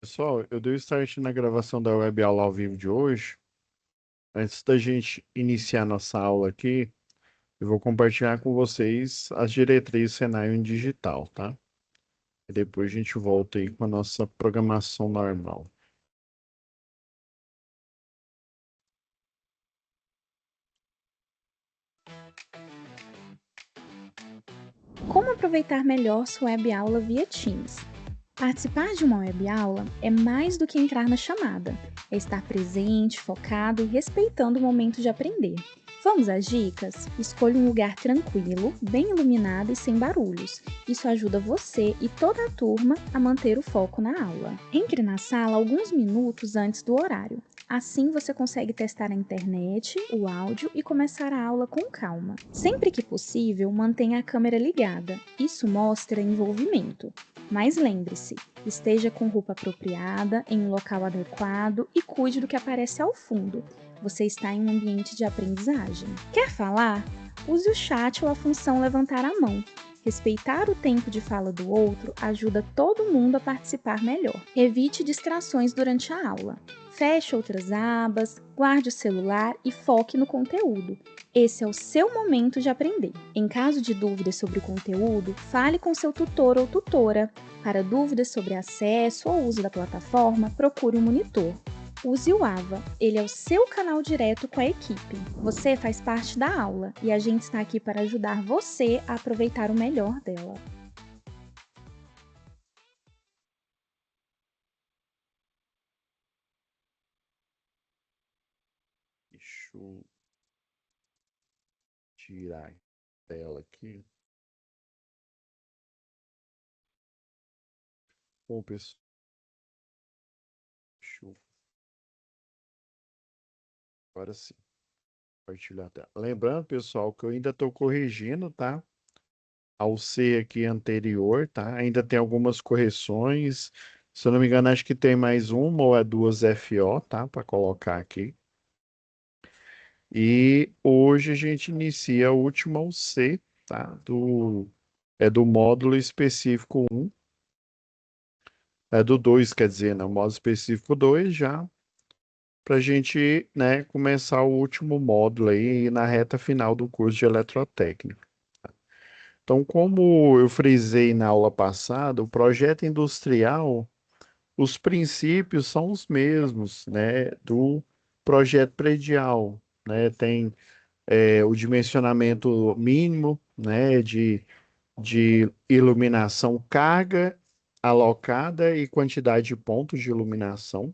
Pessoal, eu dei o start na gravação da web aula ao vivo de hoje. Antes da gente iniciar nossa aula aqui, eu vou compartilhar com vocês as diretrizes Senai em digital, tá? E depois a gente volta aí com a nossa programação normal. Como aproveitar melhor sua web aula via Teams? Participar de uma web aula é mais do que entrar na chamada, é estar presente, focado e respeitando o momento de aprender. Vamos às dicas? Escolha um lugar tranquilo, bem iluminado e sem barulhos. Isso ajuda você e toda a turma a manter o foco na aula. Entre na sala alguns minutos antes do horário. Assim você consegue testar a internet, o áudio e começar a aula com calma. Sempre que possível, mantenha a câmera ligada. Isso mostra envolvimento. Mas lembre-se, esteja com roupa apropriada, em um local adequado e cuide do que aparece ao fundo. Você está em um ambiente de aprendizagem. Quer falar? Use o chat ou a função levantar a mão. Respeitar o tempo de fala do outro ajuda todo mundo a participar melhor. Evite distrações durante a aula. Feche outras abas, guarde o celular e foque no conteúdo. Esse é o seu momento de aprender. Em caso de dúvidas sobre o conteúdo, fale com seu tutor ou tutora. Para dúvidas sobre acesso ou uso da plataforma, procure um monitor. Use o AVA, ele é o seu canal direto com a equipe. Você faz parte da aula e a gente está aqui para ajudar você a aproveitar o melhor dela. Deixa eu tirar a tela aqui. Bom, pessoal, agora sim, compartilhar a tela. Lembrando, pessoal, que eu ainda estou corrigindo, tá? Ao C aqui anterior, tá? Ainda tem algumas correções. Se eu não me engano, acho que tem mais uma ou é duas FO, tá? Para colocar aqui. E hoje a gente inicia a última UC, tá? É do módulo específico um, é do 2, quer dizer, né? O módulo específico 2 já, para a gente, né, começar o último módulo aí na reta final do curso de eletrotécnica. Então, como eu frisei na aula passada, o projeto industrial, os princípios são os mesmos, né, do projeto predial, né? Tem o dimensionamento mínimo, né, de iluminação, carga alocada e quantidade de pontos de iluminação.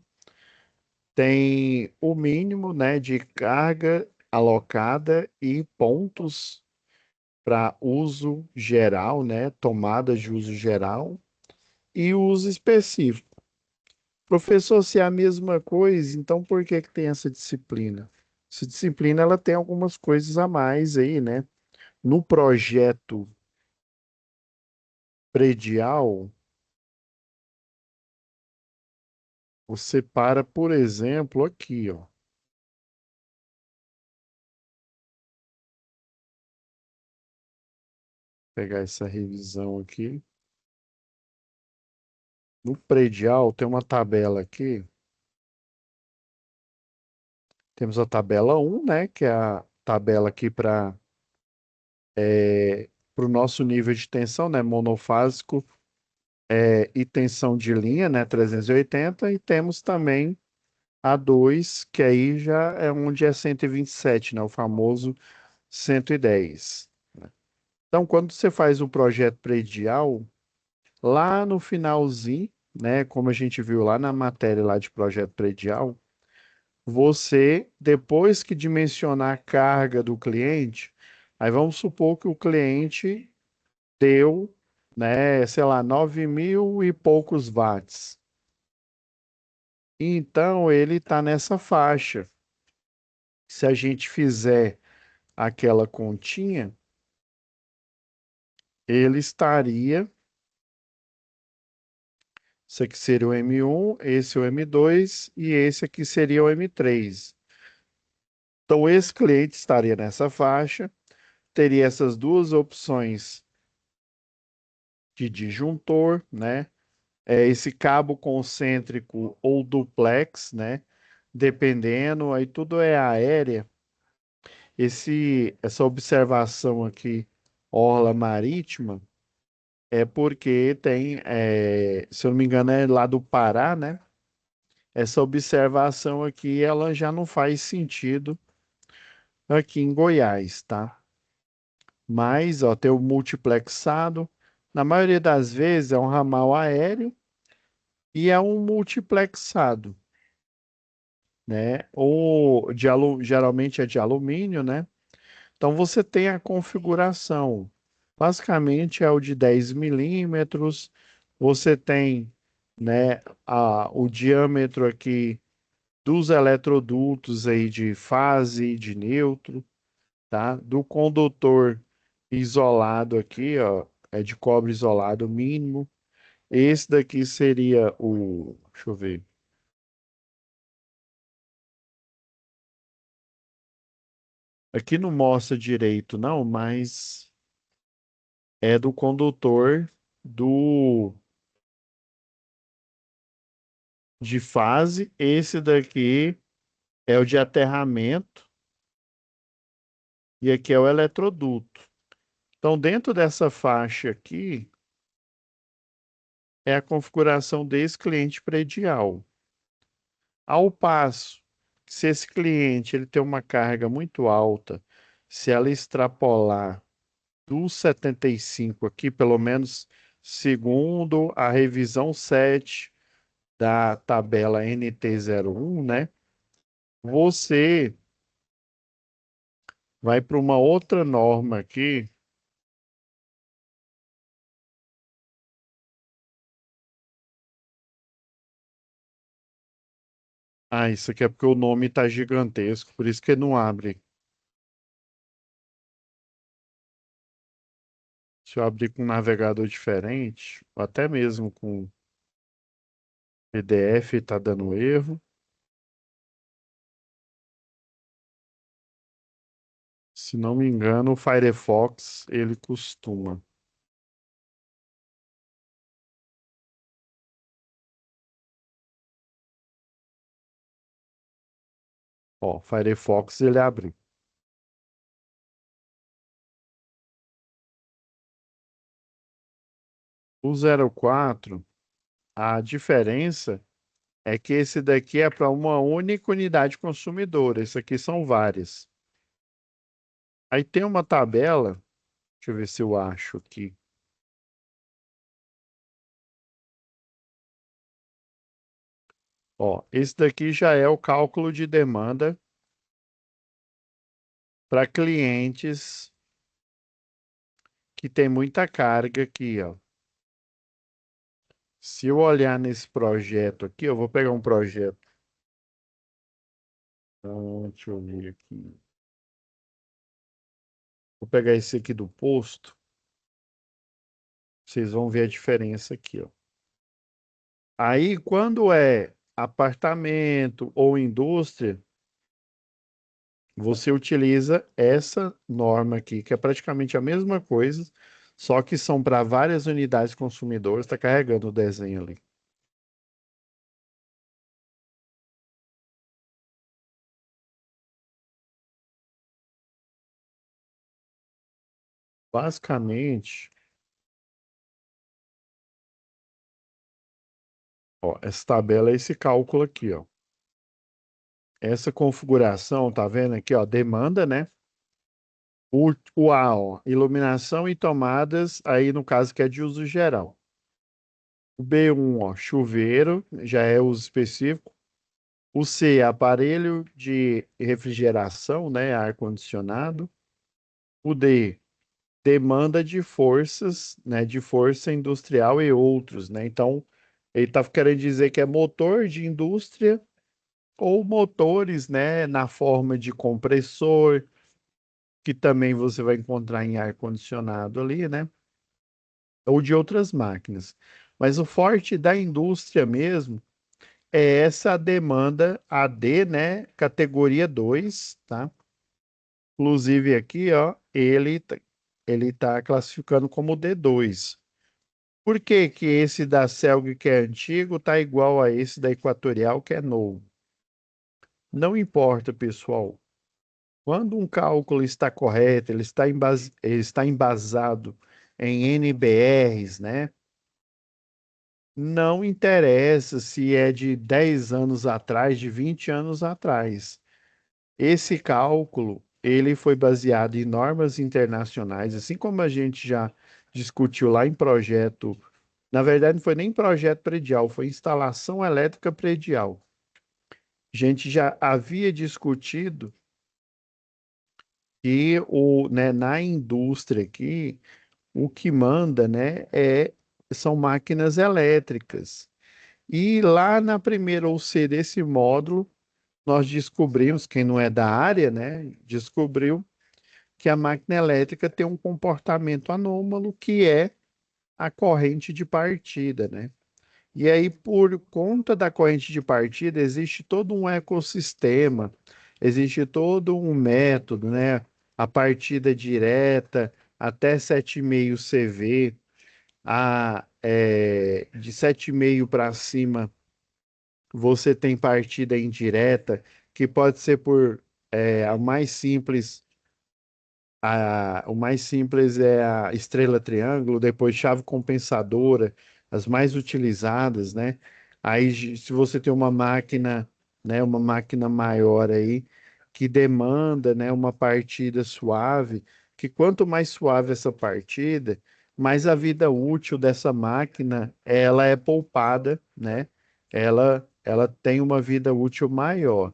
Tem o mínimo, né, de carga alocada e pontos para uso geral, né, tomada de uso geral e o uso específico. Professor, se é a mesma coisa, então por que que tem essa disciplina? Essa disciplina ela tem algumas coisas a mais aí, né? No projeto predial, você para, por exemplo, aqui, ó. Pegar essa revisão aqui. No predial tem uma tabela aqui. Temos a tabela um, né? Que é a tabela aqui para o nosso nível de tensão, né? Monofásico e tensão de linha, né? 380. E temos também a 2, que aí já é onde é 127, né? O famoso 110. Então, quando você faz o projeto predial, lá no finalzinho, né, como a gente viu lá na matéria lá de projeto predial, você, depois que dimensionar a carga do cliente, aí vamos supor que o cliente deu, né, sei lá, 9.000 e poucos watts. Então, ele está nessa faixa. Se a gente fizer aquela continha, ele estaria. Esse aqui seria o M1, esse o M2 e esse aqui seria o M3. Então, esse cliente estaria nessa faixa, teria essas duas opções de disjuntor, né? esse cabo concêntrico ou duplex, né? Dependendo, aí tudo é aérea. Essa observação aqui, orla marítima, é porque tem, se eu não me engano, é lá do Pará, né? Essa observação aqui, ela já não faz sentido aqui em Goiás, tá? Mas, ó, tem o multiplexado. Na maioria das vezes é um ramal aéreo e é um multiplexado, né? Ou geralmente é de alumínio, né? Então você tem a configuração. Basicamente é o de 10 milímetros. Você tem, né, o diâmetro aqui dos eletrodutos aí de fase e de neutro, tá? Do condutor isolado aqui, ó, é de cobre isolado mínimo. Esse daqui seria o, deixa eu ver. Aqui não mostra direito, não, mas é do condutor do de fase. Esse daqui é o de aterramento e aqui é o eletroduto. Então, dentro dessa faixa aqui é a configuração desse cliente predial. Ao passo que se esse cliente ele tem uma carga muito alta, se ela extrapolar dos 75 aqui, pelo menos segundo a revisão 7 da tabela NT01, né? Você vai para uma outra norma aqui. Ah, isso aqui é porque o nome está gigantesco, por isso que não abre. Se eu abrir com um navegador diferente, ou até mesmo com PDF, está dando erro. Se não me engano, o Firefox, ele costuma. Ó, Firefox, ele abre. O 04, a diferença é que esse daqui é para uma única unidade consumidora. Esse aqui são várias. Aí tem uma tabela, deixa eu ver se eu acho aqui. Ó, esse daqui já é o cálculo de demanda para clientes que tem muita carga aqui, ó. Se eu olhar nesse projeto aqui, eu vou pegar um projeto. Deixa eu ver aqui. Vou pegar esse aqui do posto. Vocês vão ver a diferença aqui, ó. Aí, quando é apartamento ou indústria, você utiliza essa norma aqui, que é praticamente a mesma coisa, só que são para várias unidades consumidoras. Está carregando o desenho ali. Basicamente, ó, essa tabela é esse cálculo aqui, ó. Essa configuração, tá vendo aqui, ó, demanda, né? O A, ó, iluminação e tomadas, aí no caso que é de uso geral. O B1, ó, chuveiro, já é uso específico. O C, aparelho de refrigeração, né, ar-condicionado. O D, demanda de forças, né, de força industrial e outros, né? Então, ele está querendo dizer que é motor de indústria ou motores, né, na forma de compressor, que também você vai encontrar em ar-condicionado ali, né? Ou de outras máquinas. Mas o forte da indústria mesmo é essa demanda AD, né? Categoria 2, tá? Inclusive aqui, ó, ele tá classificando como D2. Por que que esse da Celg, que é antigo, está igual a esse da Equatorial, que é novo? Não importa, pessoal. Quando um cálculo está correto, ele está embasado em NBRs, né? Não interessa se é de 10 anos atrás, de 20 anos atrás. Esse cálculo, ele foi baseado em normas internacionais, assim como a gente já discutiu lá em projeto. Na verdade, não foi nem projeto predial, foi instalação elétrica predial. A gente já havia discutido que na indústria aqui, o que manda, né, são máquinas elétricas. E lá na primeira OC desse módulo, nós descobrimos, quem não é da área, né, descobriu que a máquina elétrica tem um comportamento anômalo, que é a corrente de partida, né? E aí, por conta da corrente de partida, existe todo um ecossistema, existe todo um método, né? A partida direta até 7,5 CV, de 7,5 para cima, você tem partida indireta, que pode ser a mais simples. O mais simples é a estrela triângulo, depois chave compensadora, as mais utilizadas, né? Aí, se você tem uma máquina, né, uma máquina maior aí, que demanda, né, uma partida suave, que quanto mais suave essa partida, mais a vida útil dessa máquina, ela é poupada, né? Ela tem uma vida útil maior.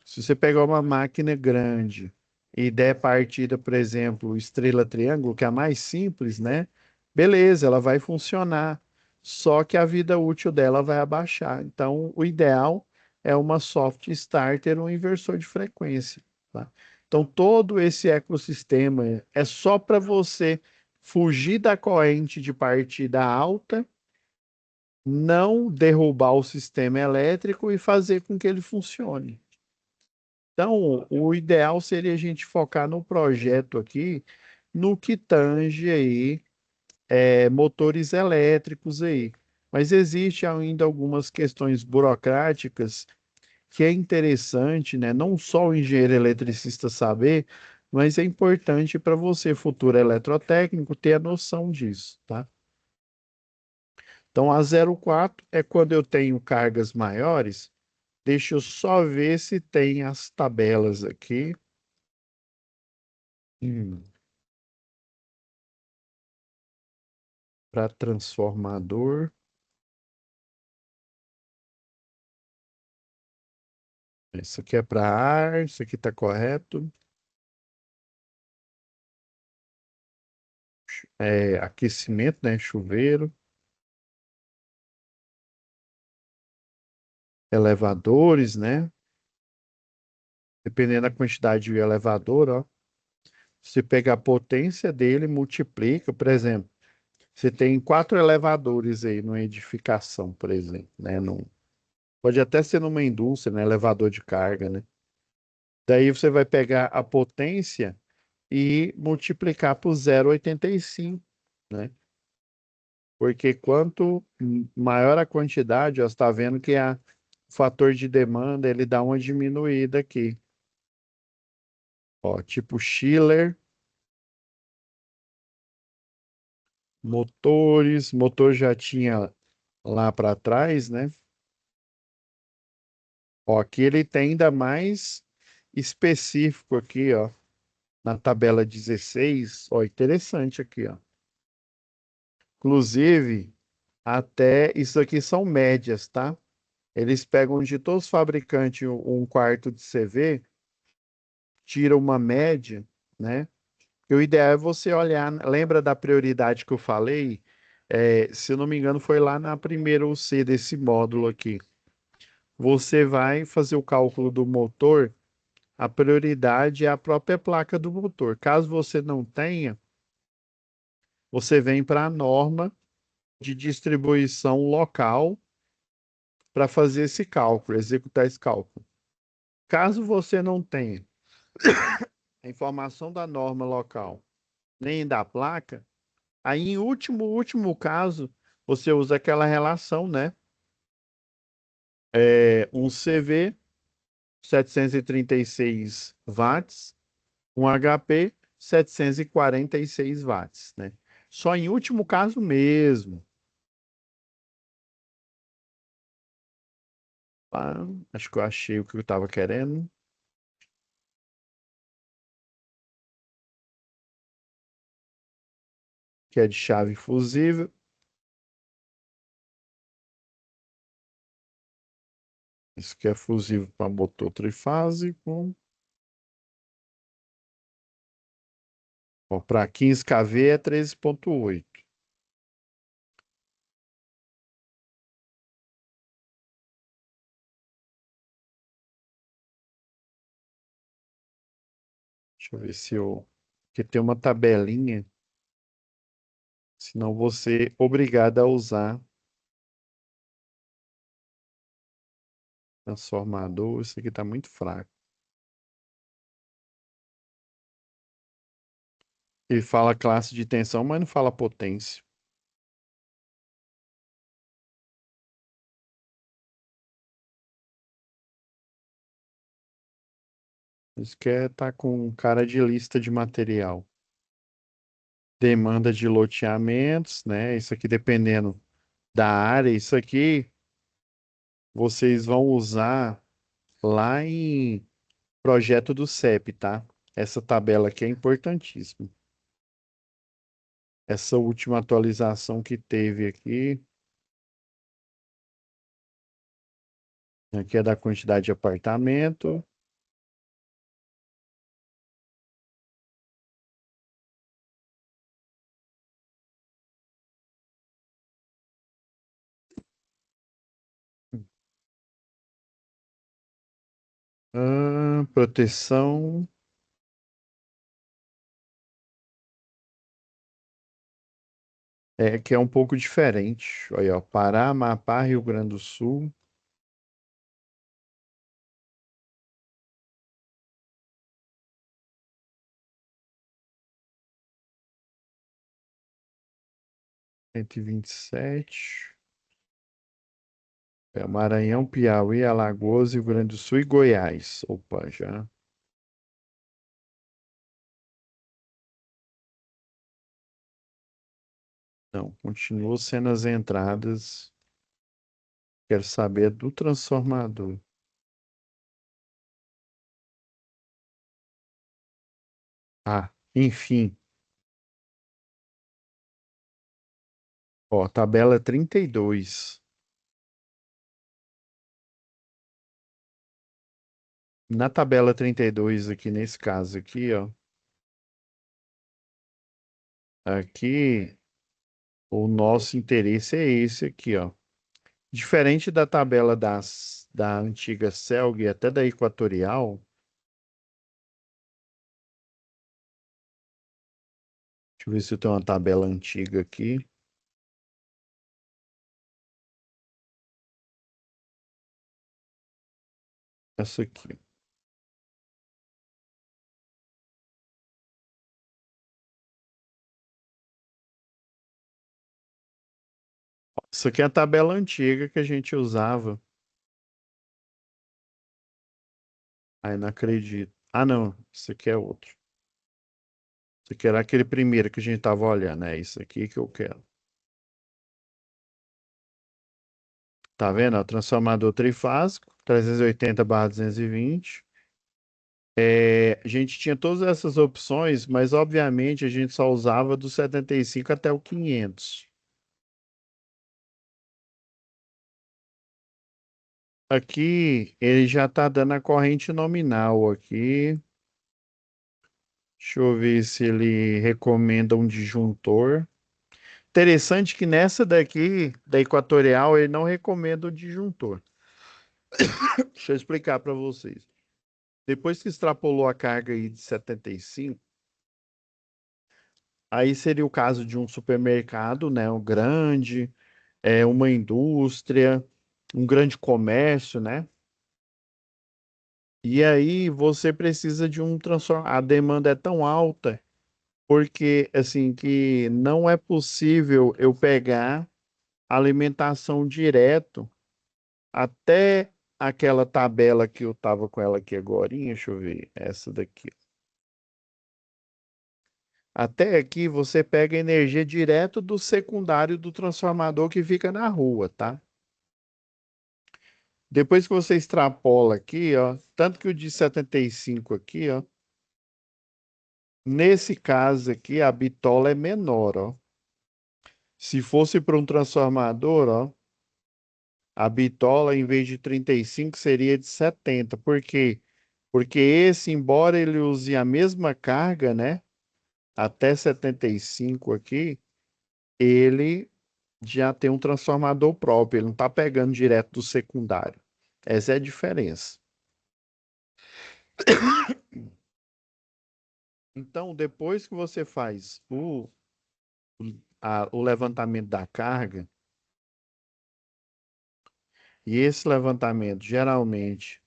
Se você pegar uma máquina grande e der partida, por exemplo, estrela triângulo, que é a mais simples, né? Beleza, ela vai funcionar. Só que a vida útil dela vai abaixar. Então, o ideal é uma soft starter ou um inversor de frequência, tá? Então, todo esse ecossistema é só para você fugir da corrente de partida alta, não derrubar o sistema elétrico e fazer com que ele funcione. Então, o ideal seria a gente focar no projeto aqui, no que tange aí, motores elétricos aí. Mas existe ainda algumas questões burocráticas que é interessante, né? Não só o engenheiro eletricista saber, mas é importante para você, futuro eletrotécnico, ter a noção disso, tá? Então, a 04 é quando eu tenho cargas maiores. Deixa eu só ver se tem as tabelas aqui. Para transformador. Isso aqui é para ar, isso aqui está correto. Aquecimento, né? Chuveiro. Elevadores, né? Dependendo da quantidade de elevador, ó. Você pega a potência dele, multiplica, por exemplo. Você tem 4 elevadores aí numa edificação, por exemplo, né? Pode até ser numa indústria, né? Elevador de carga, né? Daí você vai pegar a potência e multiplicar por 0,85, né? Porque quanto maior a quantidade, ó, você está vendo que o fator de demanda ele dá uma diminuída aqui. Ó, tipo chiller, motores, motor já tinha lá para trás, né? Ó, aqui ele tem ainda mais específico aqui, ó, na tabela 16, ó, interessante aqui, ó. Inclusive, até isso aqui são médias, tá? Eles pegam de todos os fabricantes um quarto de CV, tira uma média, né? E o ideal é você olhar, lembra da prioridade que eu falei? Se eu não me engano, foi lá na primeira UC desse módulo aqui. Você vai fazer o cálculo do motor, a prioridade é a própria placa do motor. Caso você não tenha, você vem para a norma de distribuição local para fazer esse cálculo, executar esse cálculo. Caso você não tenha a informação da norma local nem da placa, Aí, em último caso, você usa aquela relação, né? Um CV, 736 watts, um HP, 746 watts, né? Só em último caso mesmo. Ah, acho que eu achei o que eu estava querendo. Que é de chave fusível. Isso que é fusível para motor trifásico. Para 15 kV é 13,8. Deixa eu ver se eu. Porque tem uma tabelinha, senão você é obrigado a usar transformador. Isso aqui está muito fraco. Ele fala classe de tensão, mas não fala potência. Isso que é tá com cara de lista de material. Demanda de loteamentos, né? Isso aqui dependendo da área. Isso aqui vocês vão usar lá em projeto do CEP, tá? Essa tabela aqui é importantíssima. Essa última atualização que teve aqui é da quantidade de apartamento. Proteção. É que é um pouco diferente. Olha, ó, Pará, Amapá, Rio Grande do Sul. Cento e vinte e sete. Maranhão, Piauí, Alagoas, Rio Grande do Sul e Goiás. Opa, já. Não, continua sendo as entradas. Quero saber do transformador. Ah, enfim. Ó, tabela 32. Na tabela 32 aqui, nesse caso aqui, ó. Aqui, o nosso interesse é esse aqui, ó. Diferente da tabela da antiga Celg e até da Equatorial, deixa eu ver se eu tenho uma tabela antiga aqui. Essa aqui. Isso aqui é a tabela antiga que a gente usava. Ai, não acredito. Ah, não. Isso aqui é outro. Isso aqui era aquele primeiro que a gente estava olhando. É isso aqui que eu quero. Tá vendo? Ó, transformador trifásico, 380/220. A gente tinha todas essas opções, mas obviamente a gente só usava do 75 até o 500. Aqui ele já está dando a corrente nominal aqui. Deixa eu ver se ele recomenda um disjuntor. Interessante que nessa daqui, da Equatorial, ele não recomenda o disjuntor. Deixa eu explicar para vocês. Depois que extrapolou a carga aí de 75, aí seria o caso de um supermercado, né, um grande, uma indústria, um grande comércio, né? E aí você precisa de um transformador. A demanda é tão alta porque assim que não é possível eu pegar alimentação direto até aquela tabela que eu tava com ela aqui agora, deixa eu ver, essa daqui. Até aqui você pega energia direto do secundário do transformador que fica na rua, tá? Depois que você extrapola aqui, ó, tanto que o de 75 aqui, ó, nesse caso aqui a bitola é menor, ó. Se fosse para um transformador, ó, a bitola em vez de 35 seria de 70. Por quê? Porque esse, embora ele use a mesma carga, né, até 75 aqui, ele já tem um transformador próprio, ele não está pegando direto do secundário. Essa é a diferença. Então, depois que você faz o levantamento da carga, e esse levantamento geralmente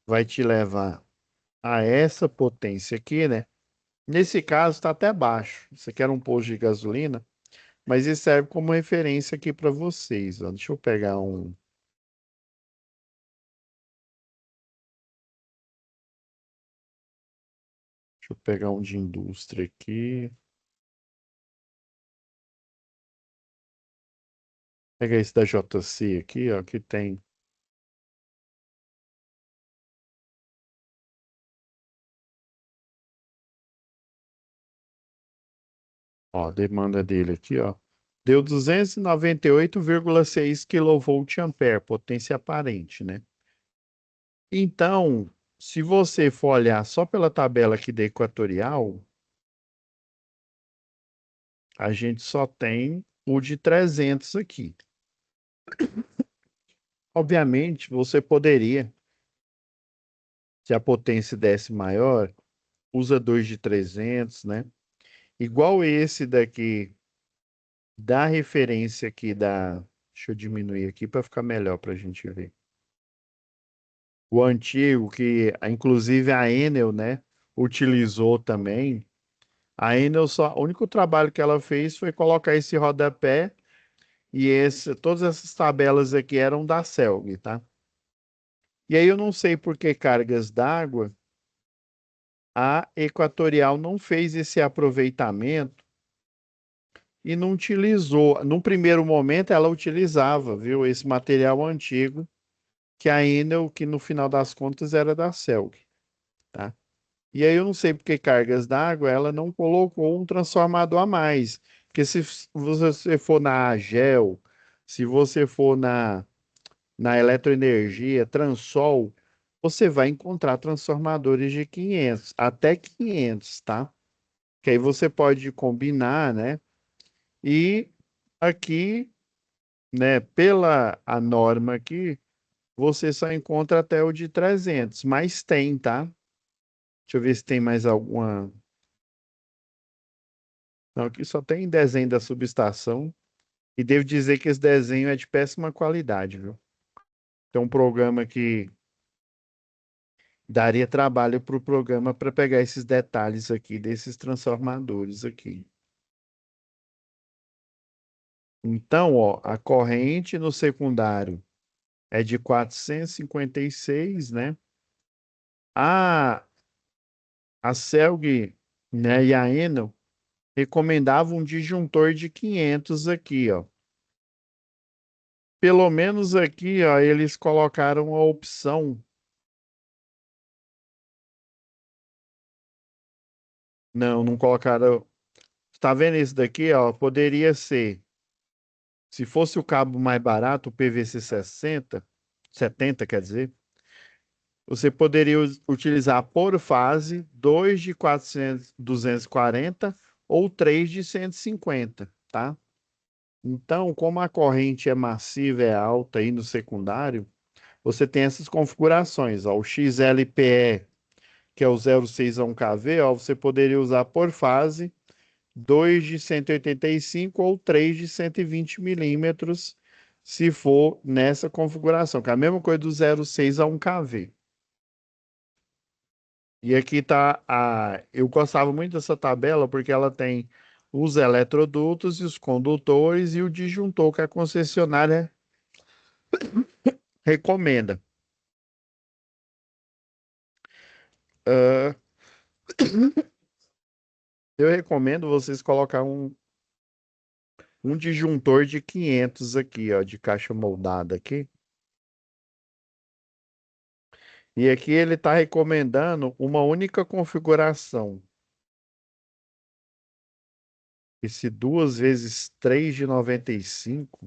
vai te levar a essa potência aqui, né? Nesse caso está até baixo. Isso aqui era um posto de gasolina, mas isso serve como referência aqui para vocês, ó. Deixa eu pegar um. Deixa eu pegar um de indústria aqui. Pega esse da JC aqui, ó, que tem. Ó, a demanda dele aqui, ó. Deu 298,6 kVA, potência aparente, né? Então, se você for olhar só pela tabela aqui da Equatorial, a gente só tem o de 300 aqui. Obviamente, você poderia, se a potência desse maior, usa dois de 300, né? Igual esse daqui, da referência aqui da. Deixa eu diminuir aqui para ficar melhor para a gente ver. O antigo, que inclusive a Enel, né, utilizou também. A Enel só, o único trabalho que ela fez foi colocar esse rodapé e todas essas tabelas aqui eram da Celg, tá? E aí eu não sei por que cargas d'água a Equatorial não fez esse aproveitamento e não utilizou. No primeiro momento ela utilizava, viu, esse material antigo que a Enel, que no final das contas era da Celg, tá? E aí eu não sei porque cargas d'água ela não colocou um transformador a mais. Porque se você for na Agel, se você for na Eletroenergia, Transol, você vai encontrar transformadores de 500, até 500, tá? Que aí você pode combinar, né? E aqui, né, pela a norma aqui, você só encontra até o de 300, mas tem, tá? Deixa eu ver se tem mais alguma. Não, aqui só tem desenho da subestação. E devo dizer que esse desenho é de péssima qualidade, viu? Tem um programa que daria trabalho para o programa para pegar esses detalhes aqui desses transformadores aqui. Então, ó, a corrente no secundário é de 456, né? A, a Celg, né, e a Enel recomendavam um disjuntor de 500 aqui, ó. Pelo menos aqui, ó, eles colocaram a opção. Não, não colocaram. Tá vendo esse daqui, ó? Poderia ser, se fosse o cabo mais barato, o PVC 70, quer dizer, você poderia utilizar por fase dois de 400, 240 ou três de 150, tá? Então, como a corrente é massiva, é alta aí no secundário, você tem essas configurações, ó, o XLPE, que é o 0,6 a 1 kV, ó, você poderia usar por fase dois de 185 ou três de 120 milímetros, se for nessa configuração, que é a mesma coisa do 0,6 a 1 kV. E aqui tá a. Eu gostava muito dessa tabela porque ela tem os eletrodutos e os condutores e o disjuntor que a concessionária recomenda. Ah, eu recomendo vocês colocar um disjuntor de 500 aqui, ó, de caixa moldada aqui. E aqui ele está recomendando uma única configuração. Esse 2 vezes 3 de 95.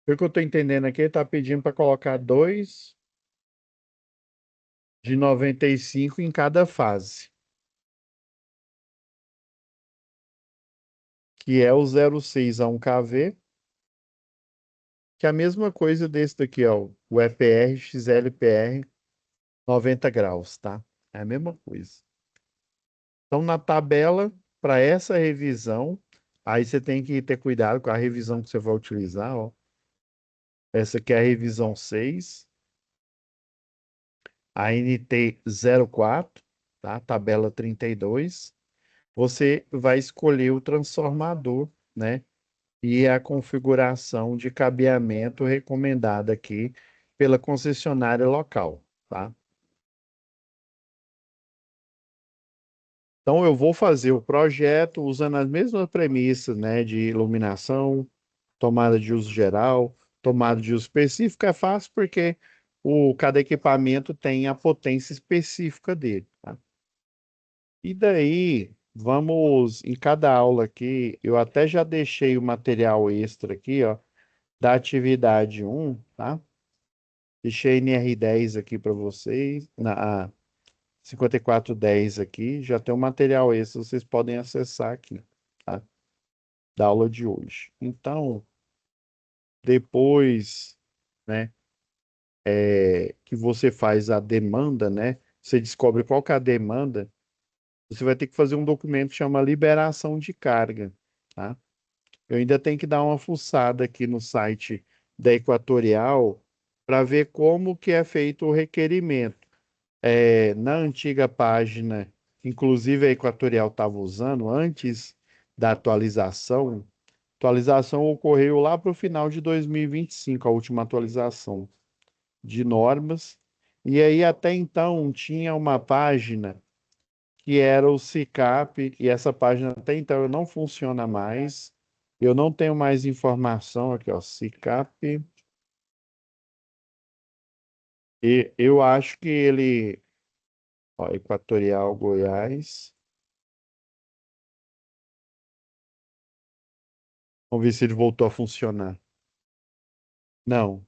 O que eu estou entendendo aqui, ele está pedindo para colocar 2 de 95 em cada fase, que é o 0,6 a 1 kV, que é a mesma coisa desse daqui, ó, o EPR XLPR 90 graus, tá? É a mesma coisa. Então, na tabela, para essa revisão, aí você tem que ter cuidado com a revisão que você vai utilizar, ó. Essa aqui é a revisão 6, a NT 04, tá? Tabela 32. Você vai escolher o transformador, né? E a configuração de cabeamento recomendada aqui pela concessionária local, tá? Então, eu vou fazer o projeto usando as mesmas premissas, né? De iluminação, tomada de uso geral, tomada de uso específico. É fácil porque cada equipamento tem a potência específica dele, tá? E daí, vamos em cada aula aqui, eu até já deixei o material extra aqui, ó, da atividade 1, tá? Deixei NR10 aqui para vocês, na 5410 aqui, já tem o material extra, vocês podem acessar aqui, tá? Da aula de hoje. Então, depois, né, que você faz a demanda, né? Você descobre qual que é a demanda, você vai ter que fazer um documento que chama liberação de carga, tá? Eu ainda tenho que dar uma fuçada aqui no site da Equatorial para ver como que é feito o requerimento. Na antiga página, inclusive a Equatorial estava usando antes da atualização, a atualização ocorreu lá para o final de 2025, a última atualização de normas. E aí até então tinha uma página que era o SICAP, e essa página até então não funciona mais. Eu não tenho mais informação aqui, ó, SICAP. E eu acho que ele, ó, Equatorial Goiás. Vamos ver se ele voltou a funcionar. Não.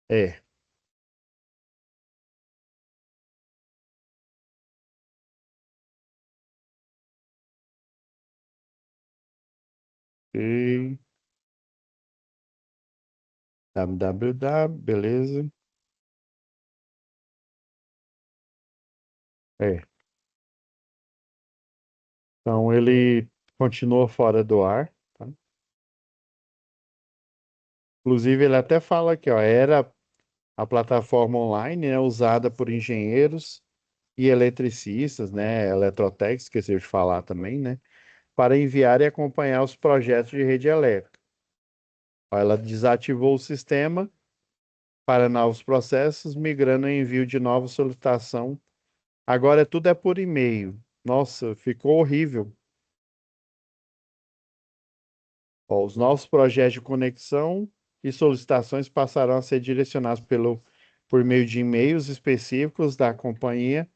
É. E www, beleza. É. Então ele continua fora do ar, tá? Inclusive ele até fala aqui, ó, era a plataforma online, né, usada por engenheiros e eletricistas, né, Eletrotex, esqueci de falar também, né, para enviar e acompanhar os projetos de rede elétrica. Ela desativou o sistema para novos processos, migrando o envio de nova solicitação. Agora tudo é por e-mail. Nossa, ficou horrível. Ó, os novos projetos de conexão e solicitações passarão a ser direcionados por meio de e-mails específicos da companhia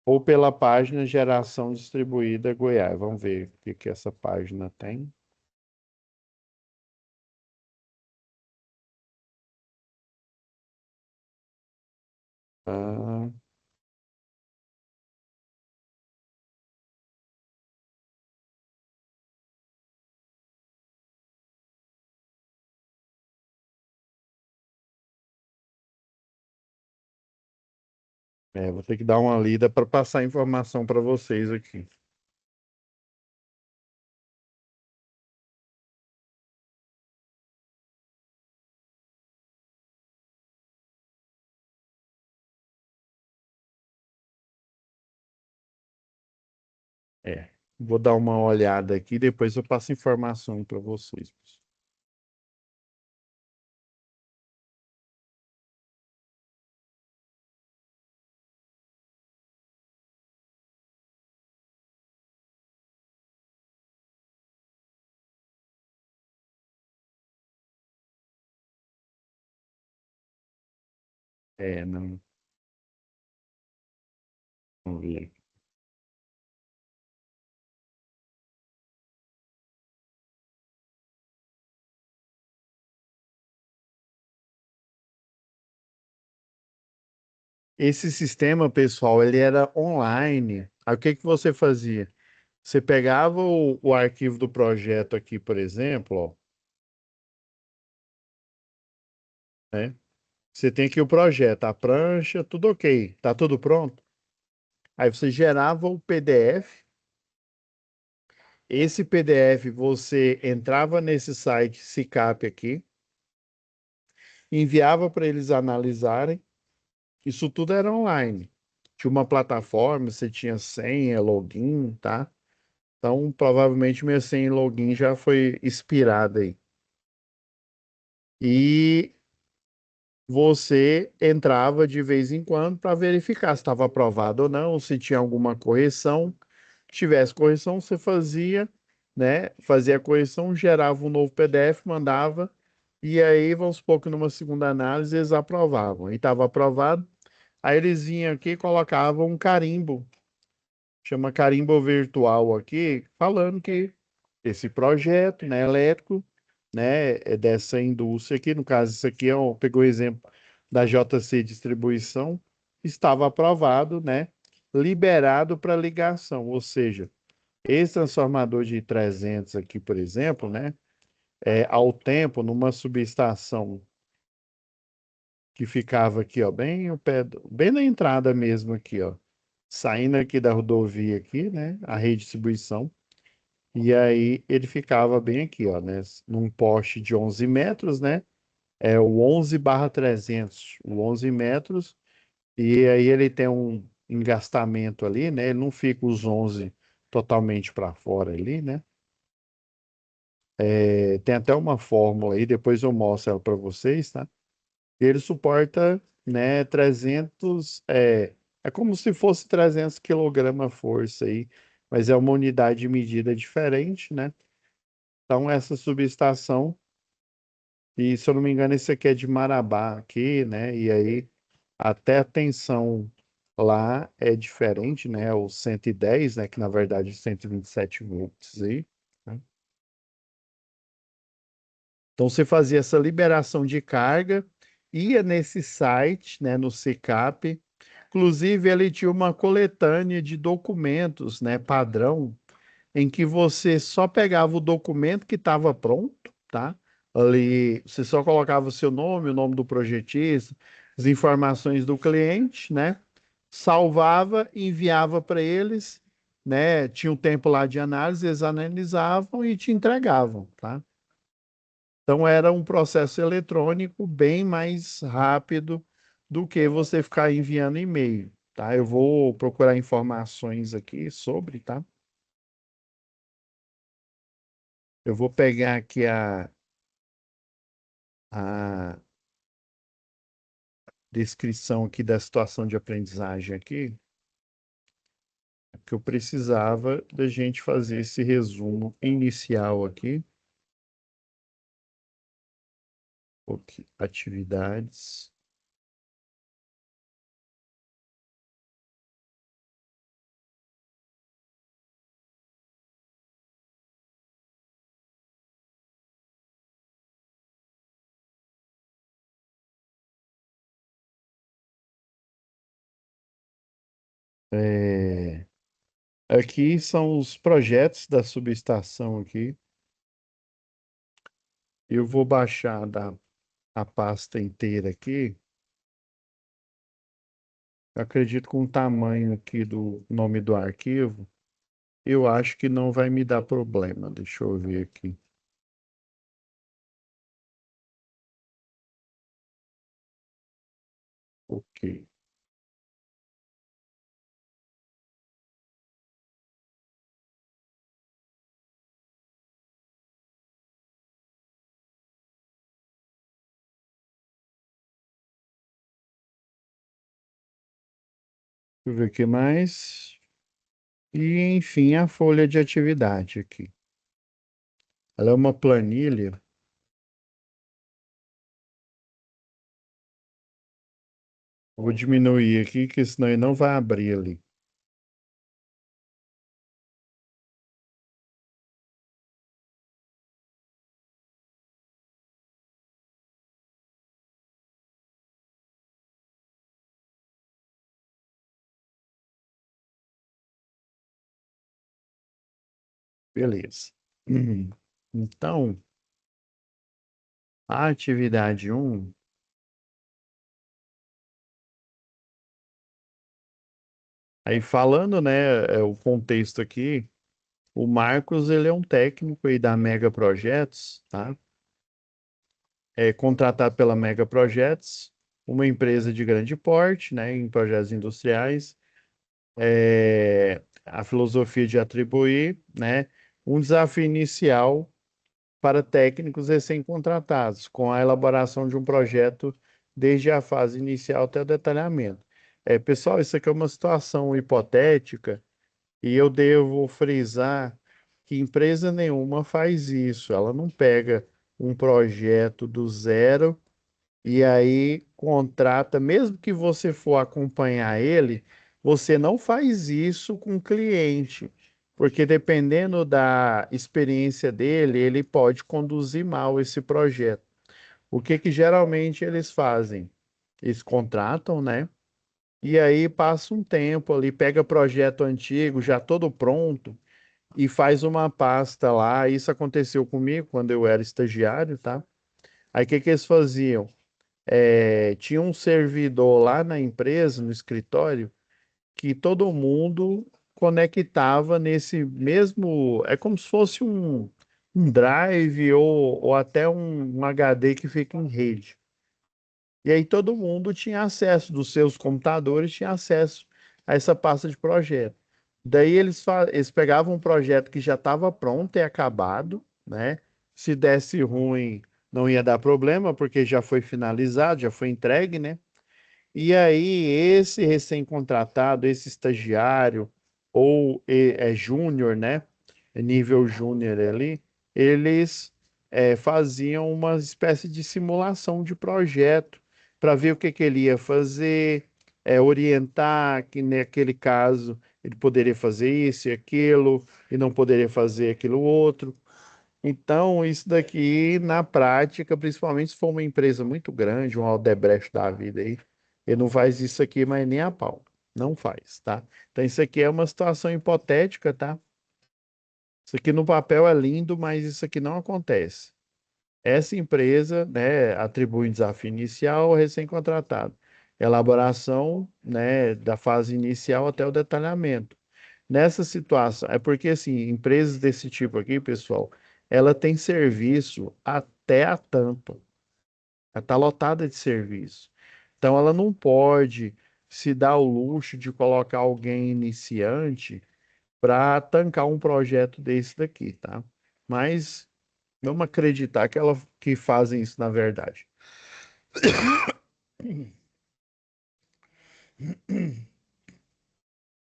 ou pela página Geração Distribuída Goiás. Vamos ver o que que essa página tem. Ah, vou ter que dar uma lida para passar a informação para vocês aqui. Vou dar uma olhada aqui, depois eu passo informação para vocês. Não, vamos ver. Esse sistema, pessoal, ele era online. Aí o que que você fazia? Você pegava o arquivo do projeto aqui, por exemplo, ó, né? Você tem aqui o projeto, a prancha, tudo ok, tá tudo pronto. Aí você gerava o PDF. Esse PDF você entrava nesse site SICAP aqui, enviava para eles analisarem. Isso tudo era online. Tinha uma plataforma, você tinha senha, login, tá? Então, provavelmente minha senha e login já foi expirada aí. E você entrava de vez em quando para verificar se estava aprovado ou não, se tinha alguma correção. Se tivesse correção, você fazia, né? Fazia a correção, gerava um novo PDF, mandava, e aí, vamos supor que numa segunda análise eles aprovavam. E estava aprovado, aí eles vinham aqui e colocavam um carimbo, chama carimbo virtual aqui, falando que esse projeto, né, elétrico, né, é dessa indústria aqui, no caso, isso aqui, pegou o exemplo da JC Distribuição, estava aprovado, né, liberado para ligação, ou seja, esse transformador de 300 aqui, por exemplo, né, ao tempo, numa subestação que ficava aqui, ó, bem, bem na entrada mesmo aqui, ó, saindo aqui da rodovia aqui, né, a rede de distribuição, e aí ele ficava bem aqui, ó, né, num poste de 11 metros, né, é o 11/300, o 11 metros, e aí ele tem um engastamento ali, né, ele não fica os 11 totalmente para fora ali, né. Tem até uma fórmula aí, depois eu mostro ela para vocês, tá? Ele suporta, né, 300, é como se fosse 300 kg força aí, mas é uma unidade de medida diferente, né? Então, essa subestação, e se eu não me engano, esse aqui é de Marabá, aqui, né? E aí, até a tensão lá é diferente, né? O 110, né? Que na verdade é 127 volts aí, né? Então, você fazia essa liberação de carga, ia nesse site, né? No SICAP. Inclusive, ele tinha uma coletânea de documentos, né? Padrão, em que você só pegava o documento que estava pronto, tá? Ali você só colocava o seu nome, o nome do projetista, as informações do cliente, né? Salvava, enviava para eles, né? Tinha um tempo lá de análise, eles analisavam e te entregavam, tá? Então era um processo eletrônico bem mais rápido do que você ficar enviando e-mail, tá? Eu vou procurar informações aqui sobre, tá? Eu vou pegar aqui a descrição aqui da situação de aprendizagem aqui, que eu precisava da gente fazer esse resumo inicial aqui. Ok, atividades. É, aqui são os projetos da subestação aqui. Eu vou baixar a pasta inteira aqui. Eu acredito com o tamanho aqui do nome do arquivo, eu acho que não vai me dar problema. Deixa eu ver aqui. Ok. Deixa eu ver o que mais. E, enfim, a folha de atividade aqui. Ela é uma planilha. Eu vou diminuir aqui, que senão ele não vai abrir ali. Beleza. Então, a atividade um, aí falando, né, o contexto aqui, o Marcos, ele é um técnico aí da Mega Projetos, tá? É contratado pela Mega Projetos, uma empresa de grande porte, né, em projetos industriais. A filosofia de atribuir, né, um desafio inicial para técnicos recém-contratados, com a elaboração de um projeto desde a fase inicial até o detalhamento. Pessoal, isso aqui é uma situação hipotética e eu devo frisar que empresa nenhuma faz isso. Ela não pega um projeto do zero e aí contrata, mesmo que você for acompanhar ele, você não faz isso com o cliente, porque dependendo da experiência dele, ele pode conduzir mal esse projeto. O que que geralmente eles fazem? Eles contratam, né? E aí passa um tempo ali, pega projeto antigo, já todo pronto, e faz uma pasta lá. Isso aconteceu comigo quando eu era estagiário, tá? Aí o que que eles faziam? Tinha um servidor lá na empresa, no escritório, que todo mundo conectava nesse mesmo. É como se fosse um drive ou até um HD que fica em rede. E aí todo mundo tinha acesso, dos seus computadores, tinha acesso a essa pasta de projeto. Daí eles pegavam um projeto que já estava pronto e acabado, né? Se desse ruim, não ia dar problema, porque já foi finalizado, já foi entregue, né? E aí, esse recém-contratado, esse estagiário, ou júnior, né? Nível júnior ali, eles faziam uma espécie de simulação de projeto para ver o que que ele ia fazer, orientar que naquele caso ele poderia fazer isso e aquilo, e não poderia fazer aquilo outro. Então, isso daqui, na prática, principalmente se for uma empresa muito grande, um Aldebrecht da vida aí, ele não faz isso aqui, mas nem a pau. Não faz, tá? Então, isso aqui é uma situação hipotética, tá? Isso aqui no papel é lindo, mas isso aqui não acontece. Essa empresa, né, atribui um desafio inicial ao recém-contratado. Elaboração, né, da fase inicial até o detalhamento. Nessa situação, é porque assim, empresas desse tipo aqui, pessoal, ela tem serviço até a tampa. Ela está lotada de serviço. Então ela não pode se dar o luxo de colocar alguém iniciante para tancar um projeto desse daqui, tá? Mas vamos acreditar que fazem isso na verdade.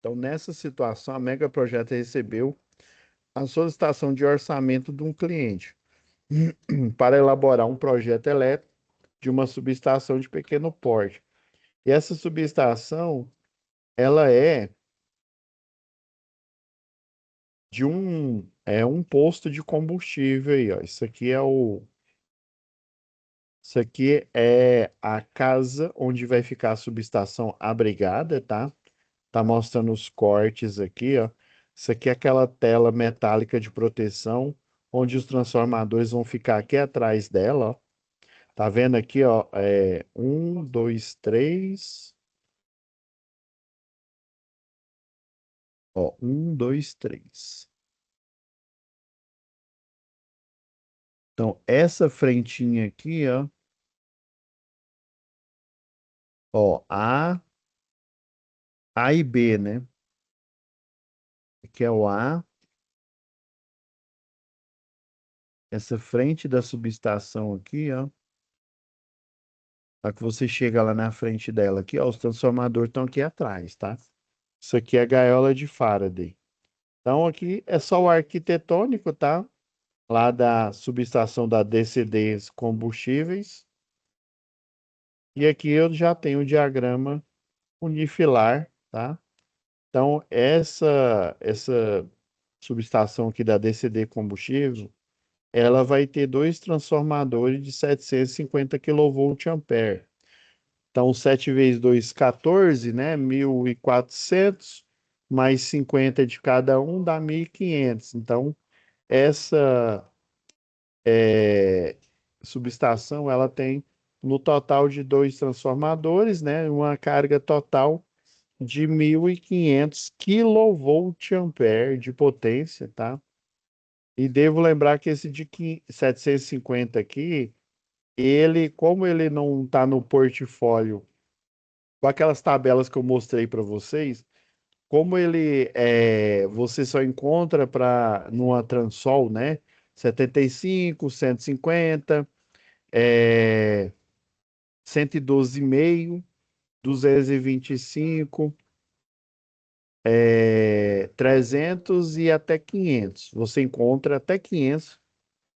Então, nessa situação, a Mega Projeto recebeu a solicitação de orçamento de um cliente para elaborar um projeto elétrico de uma subestação de pequeno porte. E essa subestação, ela é de um posto de combustível aí, ó. Isso aqui é a casa onde vai ficar a subestação abrigada, tá? Tá mostrando os cortes aqui, ó. Isso aqui é aquela tela metálica de proteção, onde os transformadores vão ficar aqui atrás dela, ó. Tá vendo aqui, ó? Um, dois, três. Ó, um, dois, três. Então, essa frentinha aqui, ó, A e B, né? Aqui é o A, essa frente da subestação aqui, ó. Só que você chega lá na frente dela aqui, ó, os transformadores estão aqui atrás, tá? Isso aqui é a gaiola de Faraday. Então aqui é só o arquitetônico, tá? Lá da subestação da DCD Combustíveis. E aqui eu já tenho o diagrama unifilar, tá? Então essa subestação aqui da DCD Combustível, ela vai ter dois transformadores de 750 kVA. Então, 7 vezes 2, 14, né? 1.400, mais 50 de cada um dá 1.500. Então, essa subestação, ela tem no total de dois transformadores, né? Uma carga total de 1.500 kVA de potência, tá? E devo lembrar que esse de 750 aqui, ele, como ele não está no portfólio, com aquelas tabelas que eu mostrei para vocês, como ele você só encontra para numa Transol, né? 75, 150, 112,5, 225, 300 e até 500. Você encontra até 500,